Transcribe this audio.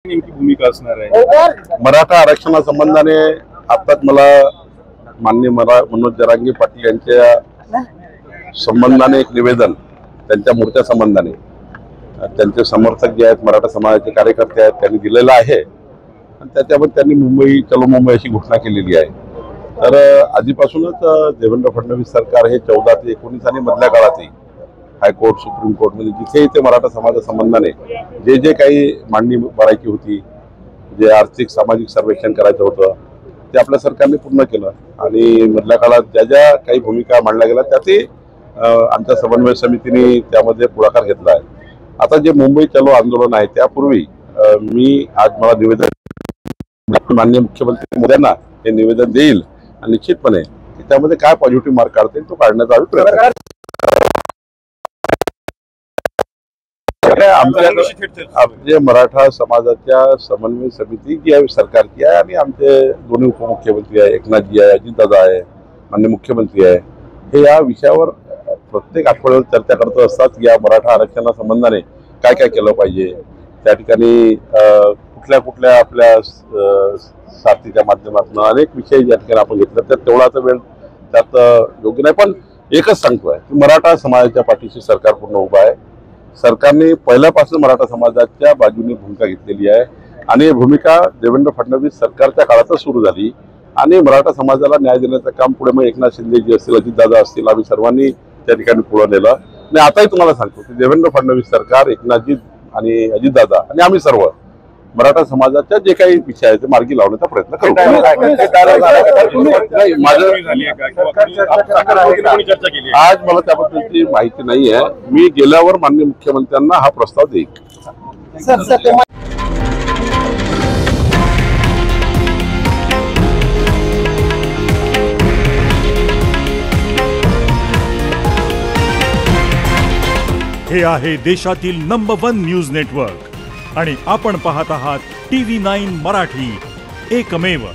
नेमकी भूमिका असणार आहे? मराठा आरक्षणासंबंधाने आताच मला माननीय मनोज जरांगे पाटील यांच्या संबंधाने एक निवेदन, त्यांच्या मोर्चा संबंधाने त्यांचे समर्थक जे आहेत, मराठा समाजाचे कार्यकर्ते आहेत, त्यांनी दिलेलं आहे आणि त्याच्यामध्ये त्यांनी मुंबई चलो मुंबई अशी घोषणा केलेली आहे। तर आधीपासूनच देवेंद्र फडणवीस सरकार हे 14 ते 19 आणि मधल्या काळातही हायकोर्ट, सुप्रीम कोर्टमध्ये जिथे इथे मराठा समाजासंबंधाने जे काही मांडणी करायची होती, जे आर्थिक सामाजिक सर्वेक्षण करायचं होतं, ते आपल्या सरकारने पूर्ण केलं आणि मधल्या काळात ज्या काही भूमिका मांडल्या गेल्या त्यातही आमच्या समन्वय समितीने त्यामध्ये पुढाकार घेतला आहे। आता जे मुंबई चलो आंदोलन आहे त्यापूर्वी मी आज मला निवेदन माननीय मुख्यमंत्री मोदींना हे निवेदन देईल आणि निश्चितपणे त्यामध्ये काय पॉझिटिव्ह मार्क काढता येईल तो काढण्याचा आम्ही प्रयत्न करू। आमचे मराठा समाजाच्या समन्वय समिती जी आहे सरकारची आहे आणि आमचे दोन्ही उपमुख्यमंत्री आहे, एकनाथजी आहे, अजितदादा आहे, माननीय मुख्यमंत्री आहे, हे या विषयावर प्रत्येक आठवड्यावर चर्चा करत असतात। या मराठा आरक्षणा संबंधाने काय काय केलं पाहिजे, त्या ठिकाणी कुठल्या कुठल्या आपल्या साथीच्या माध्यमातून अनेक विषय ज्या ठिकाणी आपण घेतले तर तेवढाचा वेळ त्यात योग्य नाही। पण एकच सांगतोय की मराठा समाजाच्या पाठीशी सरकार पूर्ण उभा आहे। सरकारने पहिल्यापासून मराठा समाजाच्या बाजूने भूमिका घेतलेली आहे आणि ही भूमिका देवेंद्र फडणवीस सरकारच्या काळातच सुरू झाली आणि मराठा समाजाला न्याय देण्याचं काम पुढे मग एकनाथ शिंदे जी असतील, अजितदादा असतील, आम्ही सर्वांनी त्या ठिकाणी पुढे नेलं आणि आताही तुम्हाला सांगतो की देवेंद्र फडणवीस सरकार, एकनाथजी आणि अजितदादा आणि आम्ही सर्व मराठा समाजाच्या जे काही विषय आहे ते मार्गी लावण्याचा प्रयत्न करू। आज मला त्याबद्दलची माहिती नाही आहे, मी गेल्यावर माननीय मुख्यमंत्र्यांना हा प्रस्ताव देईल। हे आहे देशातील नंबर 1 न्यूज नेटवर्क आणि आपण पाहत आहात TV9 मराठी, एकमेव।